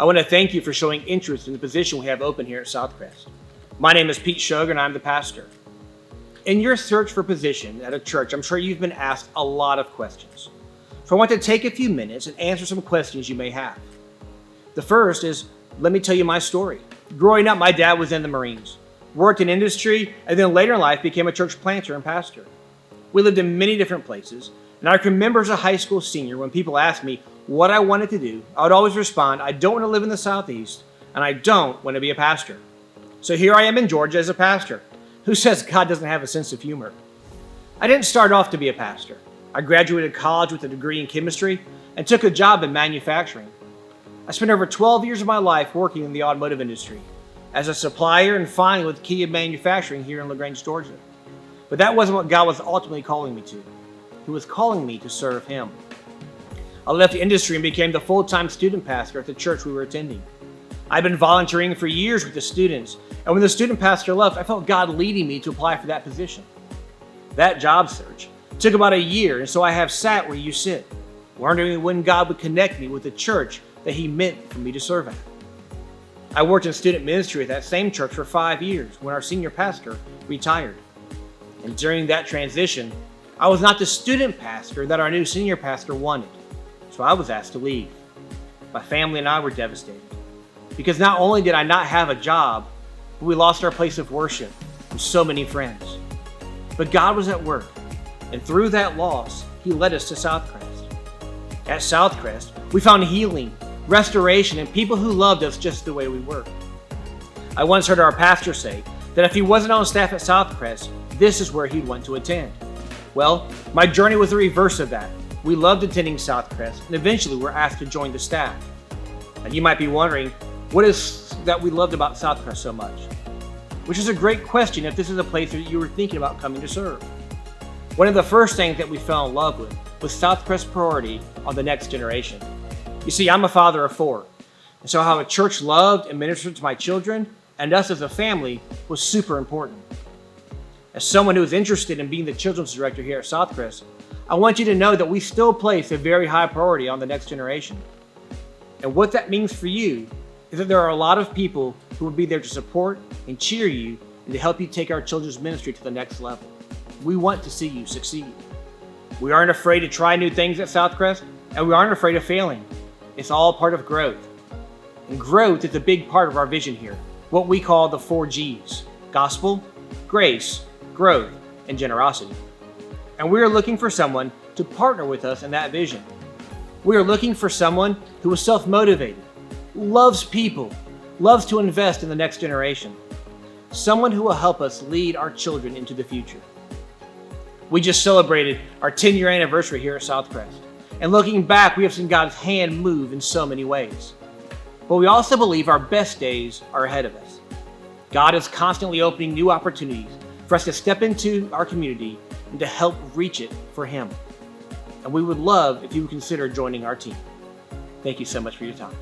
I want to thank you for showing interest in the position we have open here at Southcrest. My name is Pete Sugar and I'm the pastor. In your search for position at a church, I'm sure you've been asked a lot of questions. So I want to take a few minutes and answer some questions you may have. The first is, let me tell you my story. Growing up, my dad was in the Marines, worked in industry, and then later in life became a church planter and pastor. We lived in many different places, and I can remember as a high school senior when people asked me what I wanted to do, I would always respond, I don't want to live in the Southeast, and I don't want to be a pastor. So here I am in Georgia as a pastor. Who says God doesn't have a sense of humor? I didn't start off to be a pastor. I graduated college with a degree in chemistry and took a job in manufacturing. I spent over 12 years of my life working in the automotive industry as a supplier and finally with Kia Manufacturing here in LaGrange, Georgia. But that wasn't what God was ultimately calling me to. He was calling me to serve Him. I left the industry and became the full-time student pastor at the church we were attending. I've been volunteering for years with the students, and when the student pastor left, I felt God leading me to apply for that position. That job search took about a year, and so I have sat where you sit, wondering when God would connect me with the church that He meant for me to serve at. I worked in student ministry at that same church for 5 years when our senior pastor retired. And during that transition, I was not the student pastor that our new senior pastor wanted, so I was asked to leave. My family and I were devastated because not only did I not have a job, but we lost our place of worship and so many friends. But God was at work, and through that loss, He led us to Southcrest. At Southcrest, we found healing, restoration, and people who loved us just the way we were. I once heard our pastor say that if he wasn't on staff at Southcrest, this is where he'd want to attend. Well, my journey was the reverse of that. We loved attending Southcrest, and eventually were asked to join the staff. And you might be wondering, what is that we loved about Southcrest so much? Which is a great question if this is a place that you were thinking about coming to serve. One of the first things that we fell in love with was Southcrest's priority on the next generation. You see, I'm a father of 4, and so how a church loved and ministered to my children and us as a family was super important. As someone who is interested in being the children's director here at Southcrest, I want you to know that we still place a very high priority on the next generation. And what that means for you is that there are a lot of people who will be there to support and cheer you and to help you take our children's ministry to the next level. We want to see you succeed. We aren't afraid to try new things at Southcrest, and we aren't afraid of failing. It's all part of growth. And growth is a big part of our vision here, what we call the 4 G's: gospel, grace, growth, and generosity. And we are looking for someone to partner with us in that vision. We are looking for someone who is self-motivated, loves people, loves to invest in the next generation, someone who will help us lead our children into the future. We just celebrated our 10-year anniversary here at Southcrest. And looking back, we have seen God's hand move in so many ways. But we also believe our best days are ahead of us. God is constantly opening new opportunities for us to step into our community and to help reach it for Him. And we would love if you would consider joining our team. Thank you so much for your time.